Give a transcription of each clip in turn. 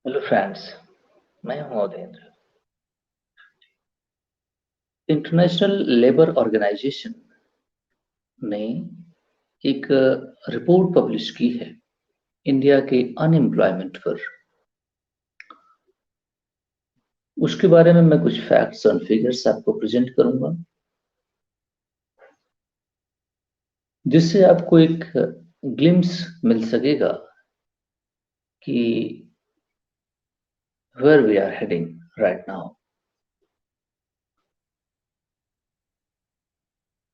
Hello friends, मैं हूं अवधेंद्र। International labour organisation ने एक रिपोर्ट पब्लिश की है इंडिया के अनएम्प्लॉयमेंट पर। उसके बारे में मैं कुछ फैक्ट्स और फिगर्स आपको प्रेजेंट करूंगा, जिससे आपको एक ग्लिम्स मिल सकेगा कि where we are heading right now.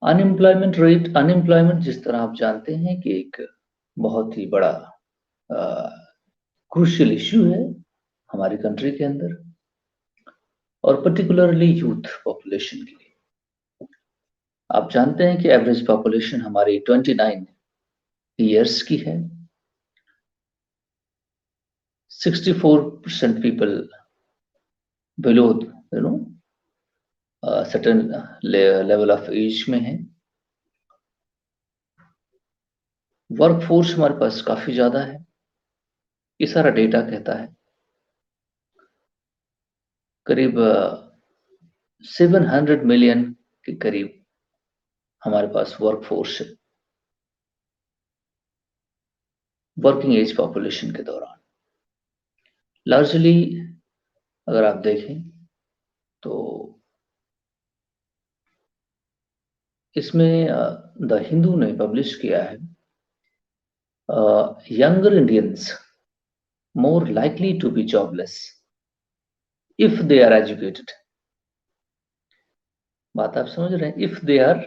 Unemployment जिस तरह आप जानते हैं कि एक बहुत ही बड़ा क्रूशियल इश्यू है हमारी कंट्री के अंदर, और पर्टिकुलरली यूथ पॉपुलेशन के लिए। आप जानते हैं कि एवरेज पॉपुलेशन हमारी 29 ईयर्स की है। 64% people below certain level of age में है। वर्क फोर्स हमारे पास काफी ज्यादा है, ये सारा डेटा कहता है। करीब 700 मिलियन के करीब हमारे पास वर्क फोर्स है वर्किंग एज पॉपुलेशन के दौरान। लार्जली अगर आप देखें तो इसमें द हिंदू ने पब्लिश किया है, younger Indians more likely to be jobless if they are educated। बात आप समझ रहे हैं? if they are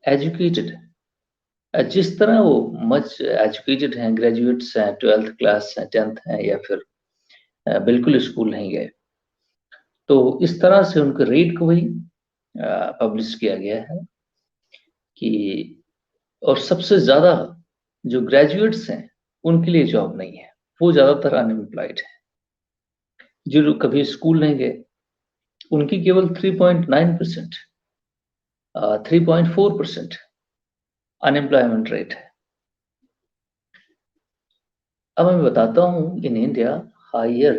educated, जिस तरह वो मच एजुकेटेड हैं, ग्रेजुएट्स हैं, 12th क्लास हैं, 10th हैं, या फिर बिल्कुल स्कूल नहीं गए, तो इस तरह से उनके रेट को भी पब्लिश किया गया है कि, और सबसे ज्यादा जो ग्रेजुएट्स हैं उनके लिए जॉब नहीं है, वो ज्यादातर अनएम्प्लॉयड है। जो कभी स्कूल नहीं गए उनकी केवल 3.9%, 3.4% अनएम्प्लॉयमेंट रेट है। अब मैं बताता हूं, in India higher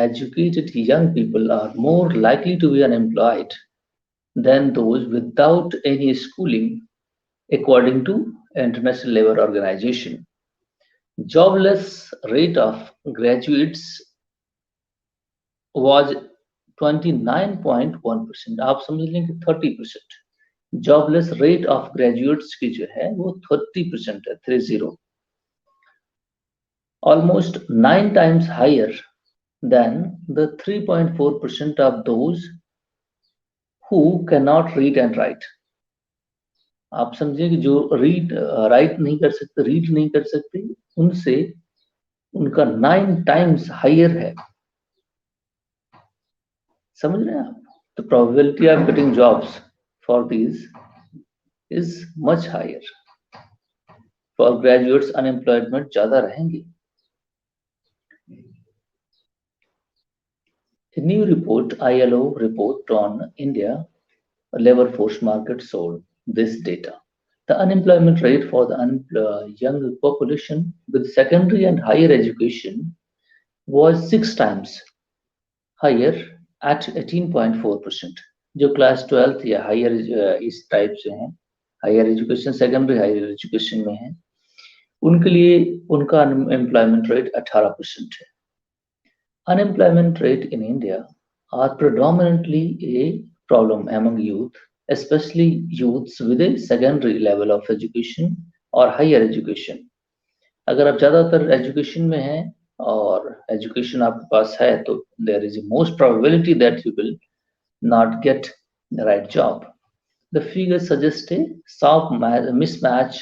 educated young people are more likely to be unemployed than those without any schooling, according to International Labour Organization। Jobless rate of graduates was 29.1%। आप समझ लें कि 30%। जॉबलेस रेट ऑफ ग्रेजुएट्स की जो है वो 30% है, 30, almost 9 times higher than the 3.4% of those who can not read and write. आप समझिए कि जो राइट नहीं कर सकते, रीड नहीं कर सकते, उनसे उनका 9 times हायर है। समझ रहे हैं आप? The probability of getting jobs for these is much higher। For graduates unemployment ज्यादा रहेंगे। A new report, ILO report on India labor force market showed this data. The unemployment rate for the young population with secondary and higher education was 6 times higher at 18.4%। जो class 12th या higher इस type से हैं, higher education, secondary higher education में है, उनके लिए उनका अनएम्प्लॉयमेंट रेट 18% है। Unemployment rate in India are predominantly a problem among youth, especially youths with a secondary level of education or higher education। अगर आप ज्यादातर एजुकेशन में हैं और एजुकेशन आपके पास है, तो there is a most probability that you will not get the right job। The figure suggests a sharp mismatch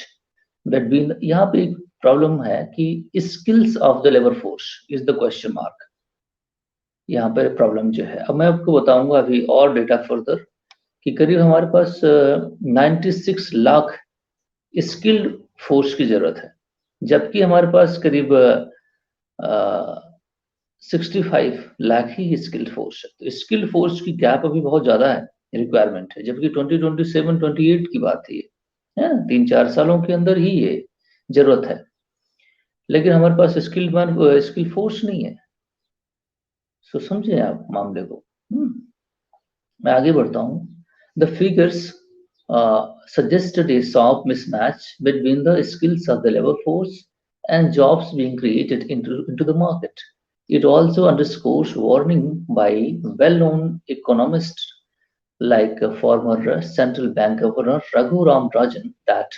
between, यहाँ पे एक प्रॉब्लम है कि skills of the labor force is the question mark। यहाँ पर प्रॉब्लम जो है, अब मैं आपको बताऊंगा अभी और डेटा फर्दर कि करीब हमारे पास 96 लाख स्किल्ड फोर्स की जरूरत है, जबकि हमारे पास करीब 65 लाख ही स्किल्ड फोर्स है। तो स्किल्ड फोर्स की गैप अभी बहुत ज्यादा है, रिक्वायरमेंट है, जबकि 2027-28 की बात है, 3-4 सालों के अंदर ही ये जरूरत है। लेकिन हमारे पास स्किल फोर्स नहीं है। सो समझे आप मामले को। मैं आगे बढ़ता हूँ। The figures suggested a sharp mismatch between the skills of the labor force and jobs being created into the market. It also underscores warning by well-known economists like former Central Bank Governor Raghu Ram Rajan that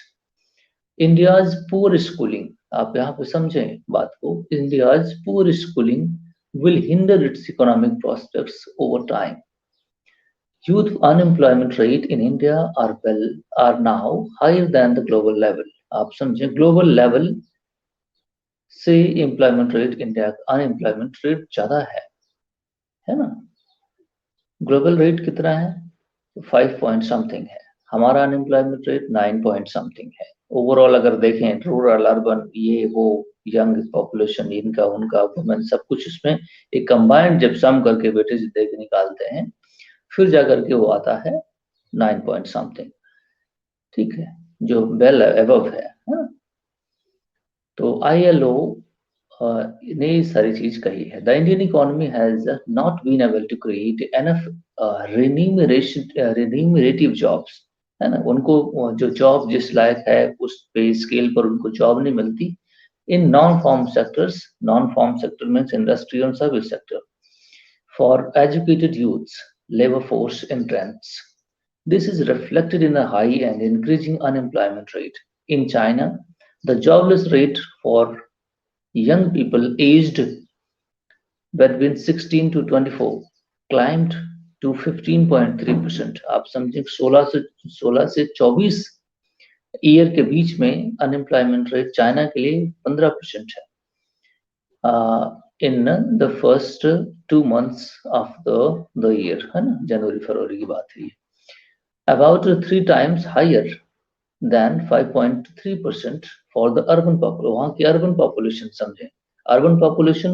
India's poor schooling, आप यहाँ पे समझें बात को, India's poor schooling will hinder its economic prospects over time. Youth unemployment rate in India are now higher than the global level. आप समझें global level से employment rate India unemployment rate ज्यादा है ना। ग्लोबल रेट कितना है? 5 point something है। हमारा अनएम्प्लॉयमेंट रेट 9 पॉइंट समथिंग है। ओवरऑल अगर देखें रूरल अर्बन ये वो यंग पॉपुलेशन इनका उनका वुमेन सब कुछ इसमें एक कंबाइंड जब सम करके बेटे देख निकालते हैं फिर जाकर के वो आता है 9 पॉइंट समथिंग, ठीक है, जो वेल एबव है ना? तो ILO ने सारी चीज कही है। The Indian economy has not been able to create enough remunerative jobs, है ना, उनको जो जॉब जिस लायक है उस पे स्केल पर उनको जॉब नहीं मिलती in non farm sector means industry और service sector for educated youths labor force entrants. This is reflected in a high and increasing unemployment rate. In China, the jobless rate for young people aged between 16 to 24 climbed to 15.3%. आप समझें 16 से 24 year के बीच में unemployment rate China के लिए 15% है in the first 2 months of the year, है ना, जनवरी फरवरी की बात है। About 3 times higher than 5.3% for the urban population. वहाँ की urban population समझें, urban population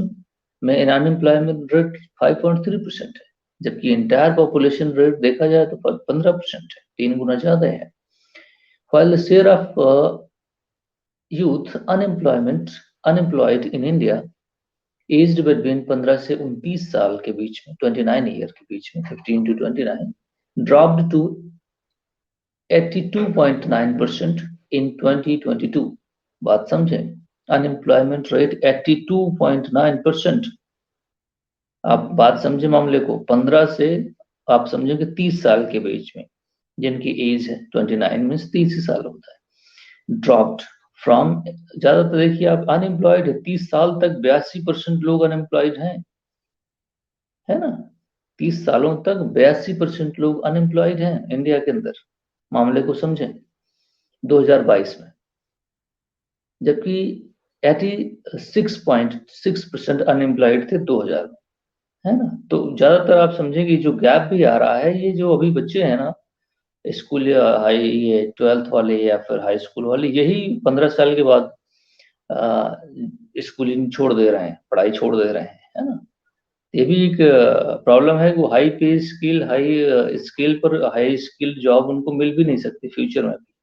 में अनएम्प्लॉयमेंट रेट 5.3% है, जबकि इंटायर पॉपुलेशन रेट देखा जाए तो 15% है, 3 गुना ज्यादा है। While the share of youth unemployed in India aged between 15 से 29 साल के बीच में 29 ईयर के बीच में 15 to 29 dropped to 82.9% in 2022. बात समझें, अनएम्प्लॉयमेंट रेट 82.9%। आप बात समझे मामले को, 15 से आप समझें कि 30 साल के बीच में जिनकी एज है 29 में 30 साल होता है, ड्रॉप्ड फ्रॉम, ज्यादातर देखिए आप अनएम्प्लॉयड है 30 साल तक 82% लोग अनएम्प्लॉयड हैं, है ना, 30 सालों तक 82% लोग अनएम्प्लॉयड हैं इंडिया के अंदर। मामले को समझें 2022 में, जबकि 86.6% अनएम्प्लॉयड थे 2000 में, है ना। तो ज्यादातर आप समझें कि जो गैप भी आ रहा है ये जो अभी बच्चे हैं ना स्कूल या हाई ये 12th वाले या फिर हाई स्कूल वाले, यही 15 साल के बाद स्कूलिंग छोड़ दे रहे हैं, पढ़ाई छोड़ दे रहे हैं, है ना। ये भी एक प्रॉब्लम है कि हाई पे स्किल हाई स्किल पर हाई स्किल्ड जॉब उनको मिल भी नहीं सकती फ्यूचर में भी,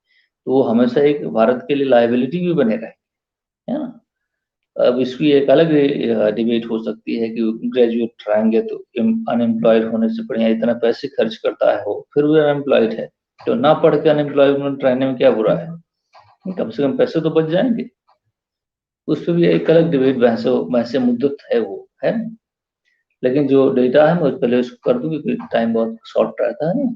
तो वो हमेशा एक भारत के लिए लायबिलिटी भी बने रहे, है ना। अब इसकी एक अलग डिबेट हो सकती है कि ग्रेजुएट रहेंगे तो अनएम्प्लॉयड होने से बढ़िया इतना पैसे खर्च करता है वो फिर भी अनएम्प्लॉयड है, तो ना पढ़ के अनएम्प्लॉयमेंट रहने में क्या बुरा है, कम से कम पैसे तो बच जाएंगे। उस पर भी एक अलग डिबेट बहसे मुद्दत है वो, है। लेकिन जो डेटा है मैं पहले उसको कर दूं क्योंकि टाइम बहुत शॉर्ट रहता है ना।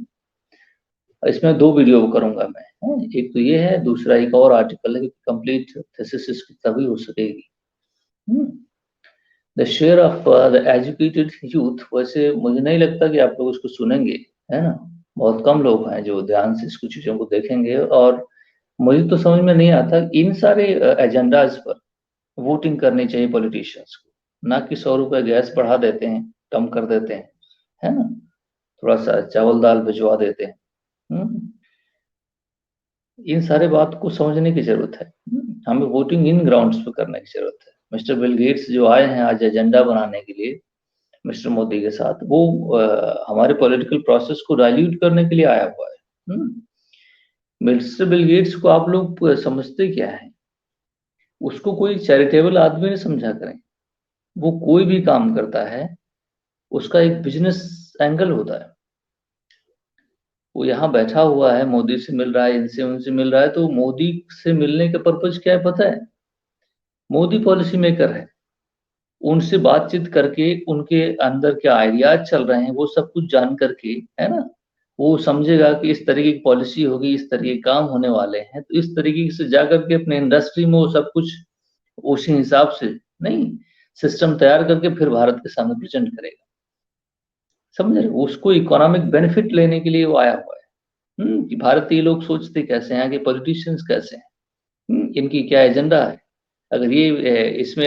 इसमें 2 वीडियो करूंगा मैं, है? एक तो ये है, दूसरा एक और आर्टिकल है कि कंप्लीट थीसिस इसकी तभी हो सकेगी। The share of the educated youth, वैसे मुझे नहीं लगता कि आप लोग इसको सुनेंगे, है ना, बहुत कम लोग हैं जो ध्यान से इसको चीजों को देखेंगे, और मुझे तो समझ में नहीं आता इन सारे एजेंडाज पर वोटिंग करनी चाहिए पॉलिटिशियंस को, ना कि 100 रुपए गैस बढ़ा देते हैं, कम कर देते हैं, है ना, थोड़ा सा चावल दाल भिजवा देते हैं। इन सारे बात को समझने की जरूरत है। हमें वोटिंग इन ग्राउंड्स पे करने की जरूरत है। मिस्टर बिल गेट्स जो आए हैं आज एजेंडा बनाने के लिए मिस्टर मोदी के साथ, वो हमारे पॉलिटिकल प्रोसेस को डाइल्यूट करने के लिए आया हुआ है। मिस्टर बिल गेट्स को आप लोग समझते क्या है? उसको कोई चैरिटेबल आदमी नहीं समझा करें। वो कोई भी काम करता है उसका एक बिजनेस एंगल होता है। वो यहाँ बैठा हुआ है, मोदी से मिल रहा है, इनसे उनसे मिल रहा है, तो मोदी से मिलने का पर्पज क्या है पता है? मोदी पॉलिसी मेकर है, उनसे बातचीत करके उनके अंदर क्या आइडियाज चल रहे हैं वो सब कुछ जान करके, है ना, वो समझेगा कि इस तरीके की पॉलिसी होगी, इस तरीके के काम होने वाले हैं, तो इस तरीके से जाकर के अपने इंडस्ट्री में वो सब कुछ उसी हिसाब से नहीं सिस्टम तैयार करके फिर भारत के सामने प्रेजेंट करेगा। समझ रहे हो? उसको इकोनॉमिक बेनिफिट लेने के लिए वो आया हुआ है। कि भारतीय लोग सोचते कैसे हैं, आगे पॉलिटिशियंस कैसे हैं, इनकी क्या एजेंडा है। अगर ये इसमें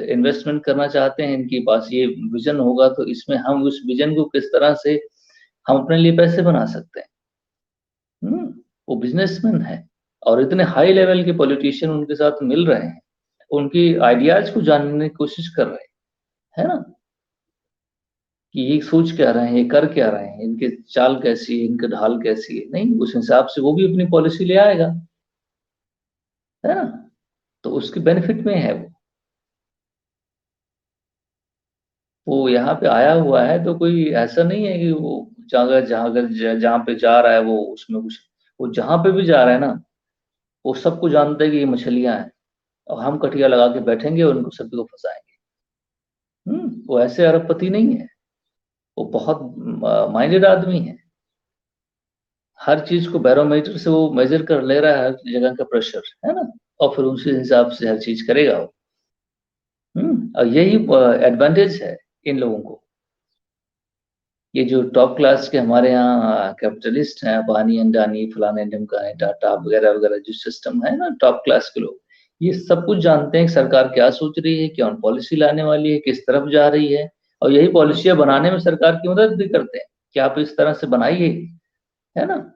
इन्वेस्टमेंट करना चाहते हैं, इनके पास ये विजन होगा, तो इसमें हम उस विजन को किस तरह से हम अपने लिए पैसे बना सकते हैं। वो बिजनेसमैन है और इतने हाई लेवल के पॉलिटिशियन उनके साथ मिल रहे हैं, उनकी आइडियाज को जानने की कोशिश कर रहे हैं, है ना, कि ये सोच क्या रहे हैं, ये कर क्या रहे हैं, इनके चाल कैसी है, इनकी ढाल कैसी है, नहीं उस हिसाब से वो भी अपनी पॉलिसी ले आएगा, है ना। तो उसके बेनिफिट में है वो यहाँ पे आया हुआ है, तो कोई ऐसा नहीं है कि वो जहाँ जहाँ अगर जहाँ पे जा रहा है वो उसमें कुछ, वो जहाँ पे भी जा रहा है ना, वो सबको जानता है कि ये मछलियां हैं और हम कटिया लगा के बैठेंगे और उनको सभी को फंसाएंगे। वो ऐसे अरबपति नहीं है, वो बहुत माइंडेड आदमी है। हर चीज को बैरोमीटर से वो मेजर कर ले रहा है, हर जगह का प्रेशर, है ना, और फिर उसी हिसाब से हर चीज करेगा वो। और यही एडवांटेज है इन लोगों को। ये जो टॉप क्लास के हमारे यहाँ कैपिटलिस्ट हैं, अबानी अंडानी फलाने ढिमकाने टाटा वगैरह वगैरह, जो सिस्टम है ना, टॉप क्लास के लोग ये सब कुछ जानते हैं कि सरकार क्या सोच रही है, क्या पॉलिसी लाने वाली है, किस तरफ जा रही है, और यही पॉलिसियां बनाने में सरकार की मदद भी करते हैं कि आप इस तरह से बनाइए, है ना,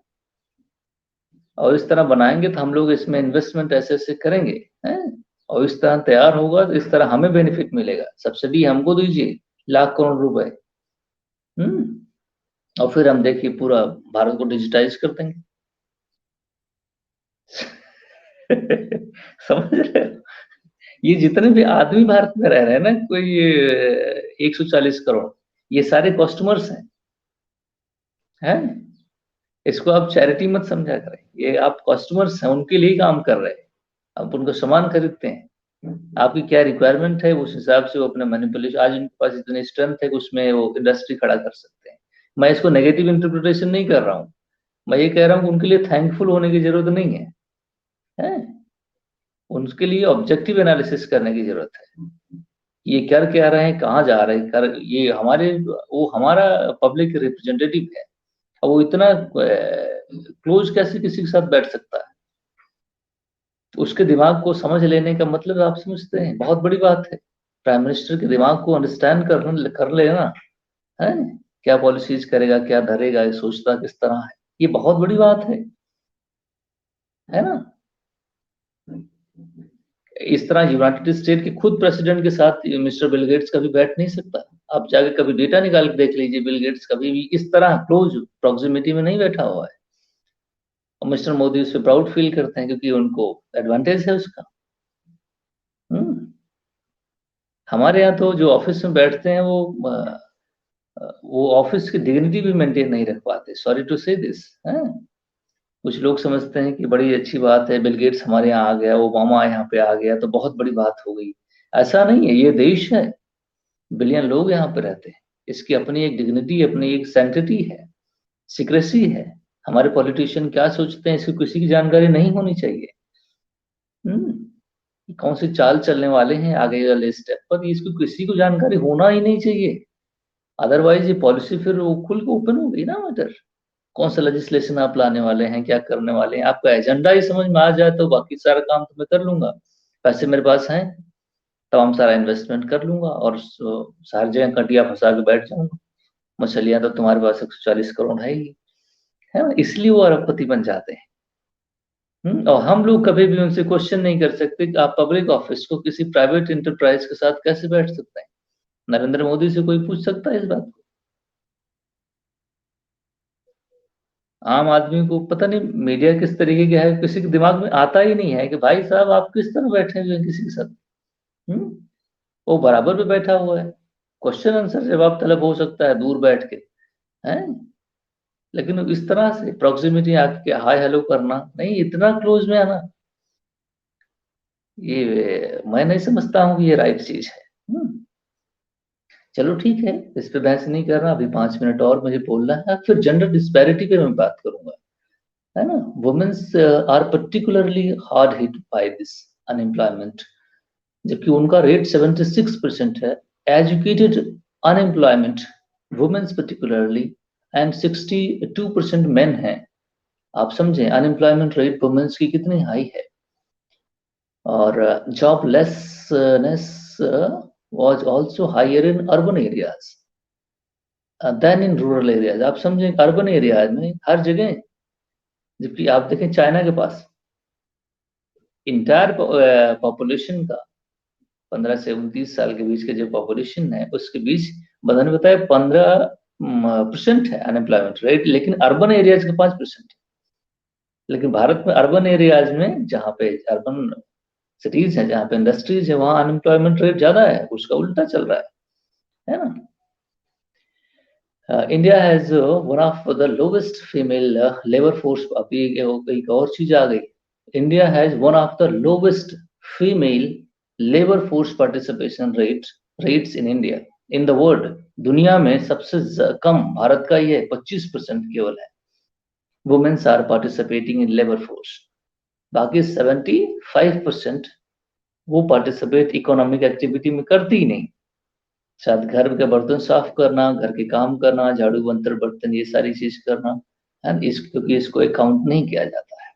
और इस तरह बनाएंगे तो हम लोग इसमें इन्वेस्टमेंट ऐसे ऐसे करेंगे, हैं, और इस तरह तैयार होगा तो इस तरह हमें बेनिफिट मिलेगा, सब्सिडी हमको दीजिए लाख करोड़ रुपए। हम्म और फिर हम देखिए पूरा भारत को डिजिटाइज कर देंगे। समझ रहे हो? ये जितने भी आदमी भारत में रह रहे हैं ना, कोई 140 करोड़, ये सारे कस्टमर्स हैं। इसको आप चैरिटी मत समझा करें, ये आप कस्टमर्स हैं, उनके लिए काम कर रहे हैं, आप उनको सामान खरीदते हैं, आपकी क्या रिक्वायरमेंट है उस हिसाब से वो अपने मैनिपुलेशन, आज उनके पास इतनी स्ट्रेंथ है कि उसमें वो इंडस्ट्री खड़ा कर सकते हैं। मैं इसको नेगेटिव इंटरप्रिटेशन नहीं कर रहा हूँ, मैं ये कह रहा हूँ कि उनके लिए थैंकफुल होने की जरूरत नहीं है, है? उनके लिए ऑब्जेक्टिव एनालिसिस करने की जरूरत है, ये कर क्या रहे हैं, कहाँ जा रहे हैं, कर ये हमारे, वो हमारा पब्लिक रिप्रेजेंटेटिव है, अब वो इतना क्लोज कैसे किसी के साथ बैठ सकता है? उसके दिमाग को समझ लेने का मतलब आप समझते हैं, बहुत बड़ी बात है। प्राइम मिनिस्टर के दिमाग को अंडरस्टैंड कर लेना, है, क्या पॉलिसीज करेगा, क्या धरेगा, ये सोचता किस तरह है, ये बहुत बड़ी बात है ना। इस तरह यूनाइटेड स्टेट के खुद प्रेसिडेंट के साथ मिस्टर बिल गेट्स कभी बैठ नहीं सकता। आप जाके कभी डेटा निकाल के देख लीजिए, बिल गेट्स कभी भी इस तरह क्लोज प्रॉक्सिमिटी में नहीं बैठा हुआ है, और मिस्टर मोदी उस पर प्राउड फील करते हैं क्योंकि उनको एडवांटेज है उसका। हम्म हमारे यहाँ तो जो ऑफिस में बैठते हैं वो ऑफिस की डिग्निटी भी मेंटेन नहीं रख पाते, सॉरी टू से दिस है। कुछ लोग समझते हैं कि बड़ी अच्छी बात है, बिल गेट्स हमारे यहाँ आ गया, ओबामा यहाँ पे आ गया तो बहुत बड़ी बात हो गई। ऐसा नहीं है, ये देश है, बिलियन लोग यहाँ पे रहते हैं, इसकी अपनी एक डिग्निटी, अपनी एक सैंक्टिटी है, सीक्रेसी है। हमारे पॉलिटिशियन क्या सोचते हैं इसकी किसी की जानकारी नहीं होनी चाहिए। कौन सी चाल चलने वाले हैं आगे वाले स्टेप पर, इसकी किसी को जानकारी होना ही नहीं चाहिए। अदरवाइज ये पॉलिसी फिर वो खुल के ओपन हो गई ना मैटर, कौन सा लेजिस्लेशन आप लाने वाले हैं, क्या करने वाले हैं, आपका एजेंडा ही समझ में आ जाए तो बाकी सारा काम तो मैं कर लूंगा, पैसे मेरे पास हैं, तमाम सारा इन्वेस्टमेंट कर लूंगा और सारी जगह कटिया फंसा के बैठ जाऊंगा, मछलियां तो तुम्हारे पास 140 करोड़ है ही, है ना, इसलिए वो अरबपति बन जाते हैं। और हम लोग कभी भी उनसे क्वेश्चन नहीं कर सकते कि आप पब्लिक ऑफिस को किसी प्राइवेट इंटरप्राइज के साथ कैसे बैठ सकते हैं। नरेंद्र मोदी से कोई पूछ सकता है इस बात को? आम आदमी को पता नहीं मीडिया किस तरीके का है, किसी के दिमाग में आता ही नहीं है कि भाई साहब आप किस तरह बैठे हुए हैं किसी के साथ। हम्म वो बराबर पे बैठा हुआ है, क्वेश्चन आंसर जवाब तलब हो सकता है दूर बैठ के, हैं, लेकिन इस तरह से प्रॉक्सिमिटी आके हाय हेलो करना नहीं, इतना क्लोज में आना, ये मैं नहीं समझता हूँ कि ये राइट चीज है। चलो ठीक है, इस पे बहस नहीं कर रहा, अभी 5 मिनट और मुझे बोलना है, फिर जेंडर डिस्पैरिटी पे मैं बात करूंगा, है ना। Women's are particularly hard hit by this unemployment, जबकि उनका रेट 76% है। Educated unemployment women's particularly and 62% men है। आप समझें अनएम्प्लॉयमेंट रेट वुमेन्स की कितनी हाई है। और joblessness was also higher in urban areas than in rural areas। आप समझें अर्बन एरियाज में हर जगह, जबकि आप देखें चाइना के पास इंटायर पॉपुलेशन का 15 से 29 साल के बीच के जो पॉपुलेशन है उसके बीच बंधन बताया 15% है अनएम्प्लॉयमेंट रेट, लेकिन अर्बन एरियाज का 5% है। लेकिन भारत में अर्बन एरियाज में जहाँ पे अर्बन सिटीज है, जहाँ पे इंडस्ट्रीज है, वहाँ अनएम्प्लॉयमेंट रेट ज्यादा है, उसका उल्टा चल रहा है ना। India has one of the lowest female labour force. अभी एक और चीज आ गई, India has one of the lowest female labour force participation rates in India in the world. दुनिया में सबसे कम भारत का ही है, 25% केवल है women's are participating in labour force. बाकी 75% वो पार्टिसिपेट इकोनॉमिक एक्टिविटी में करती ही नहीं। शायद घर के बर्तन साफ करना, घर के काम करना, झाड़ू बंतर बर्तन, ये सारी चीज करना है, क्योंकि इसको अकाउंट नहीं किया जाता है।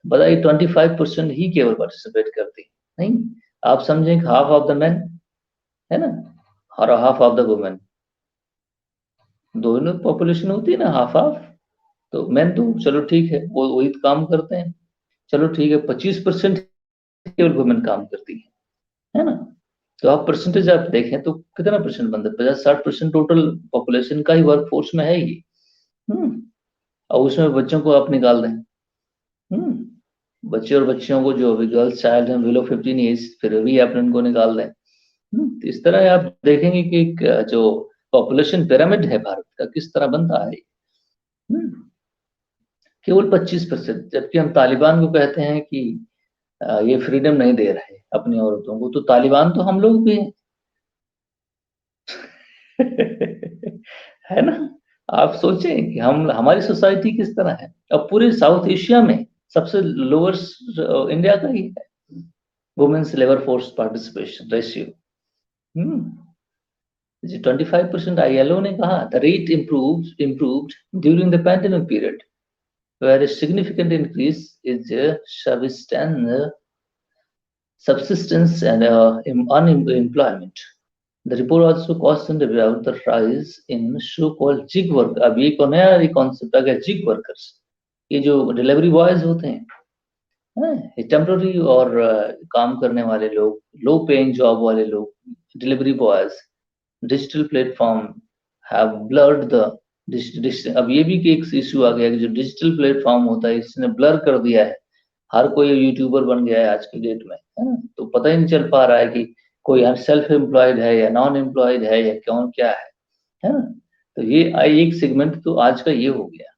बताइए 25% ही केवल पार्टिसिपेट करती नहीं। आप समझें हाफ ऑफ द मैन, है ना, और हाफ ऑफ द वुमेन, दोनों पॉपुलेशन होती है ना हाफ हाफ। तो मैन तो चलो ठीक है, वो वही काम करते हैं, चलो ठीक है, 25% केवल वुमेन काम करती है ना। तो आप परसेंटेज आप देखें तो कितना परसेंट बनता है, 50-60% टोटल पॉपुलेशन का ही वर्क फोर्स में है ये। और उसमें बच्चों को आप निकाल दें, बच्चे और बच्चियों को, जो अभी गर्ल्स चाइल्ड हैं बिलो 15 ईयर्स, फिर भी आप उनको निकाल दें। तो इस तरह आप देखेंगे कि जो पॉपुलेशन पिरामिड है भारत का किस तरह बनता है। केवल 25%, जबकि हम तालिबान को कहते हैं कि ये फ्रीडम नहीं दे रहे अपनी औरतों को, तो तालिबान तो हम लोग भी हैं। है ना। आप सोचें कि हम हमारी सोसाइटी किस तरह है। अब पूरे साउथ एशिया में सबसे लोअर्स इंडिया का ही है women's labour force participation ratio. 25% ILO ने कहा the rate improved during the pandemic period where a significant increase is subsistence and unemployment। The report also cautioned about the rise in so-called gig work। अब ये एक नया concept आ गया, zig workers. ये जो delivery boys होते हैं, temporary और काम करने वाले लोग, लो पेइंग जॉब वाले लोग, delivery boys, digital platform have blurred the. अब ये भी एक इशू आ गया कि जो डिजिटल प्लेटफॉर्म होता है इसने ब्लर कर दिया है। हर कोई यूट्यूबर बन गया है आज की डेट में, है ना। तो पता ही नहीं चल पा रहा है कि कोई सेल्फ एम्प्लॉयड है या नॉन एम्प्लॉयड है या कौन क्या है ना। तो ये एक सेगमेंट तो आज का ये हो गया।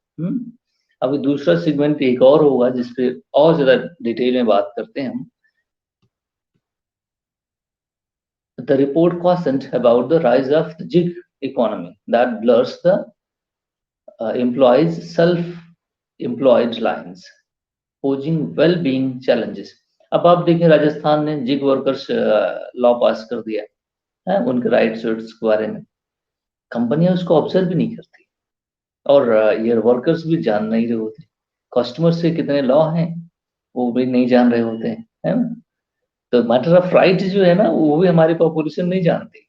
अभी दूसरा सेगमेंट एक और होगा जिसपे और ज्यादा डिटेल में बात करते हैं हम। The report cautioned about the rise of the gig economy that blurs the employees' self-employed lines, posing well-being challenges। अब आप देखें राजस्थान ने जिग वर्कर्स लॉ पास कर दिया है, उनके राइट्स के बारे में कंपनियां उसको ऑब्जर्व भी नहीं करती, और ये वर्कर्स भी जान नहीं रहे होते। कस्टमर से कितने लॉ हैं वो भी नहीं जान रहे होते हैं, है ना। तो मैटर ऑफ राइट जो है ना वो भी हमारी पॉपुलेशन नहीं जानती।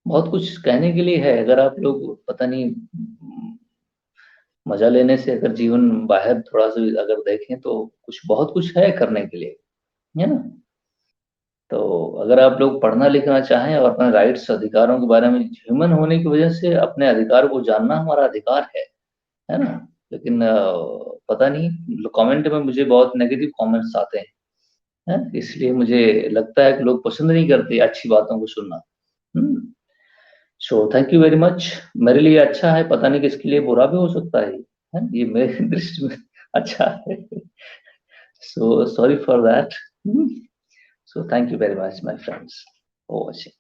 बहुत कुछ कहने के लिए है, अगर आप लोग पता नहीं मजा लेने से अगर जीवन बाहर थोड़ा सा अगर देखें तो कुछ बहुत कुछ है करने के लिए, है ना। तो अगर आप लोग पढ़ना लिखना चाहें और अपने राइट्स अधिकारों के बारे में, ह्यूमन होने की वजह से अपने अधिकार को जानना हमारा अधिकार है ना। लेकिन पता नहीं कमेंट में मुझे बहुत नेगेटिव कमेंट्स आते हैं, है? इसलिए मुझे लगता है कि लोग पसंद नहीं करते अच्छी बातों को सुनना। So thank you very much. मेरे लिए अच्छा है, पता नहीं किसके लिए बुरा भी हो सकता है? ये मेरी दृष्टि में अच्छा है। So sorry for that. So thank you very much my friends for watching.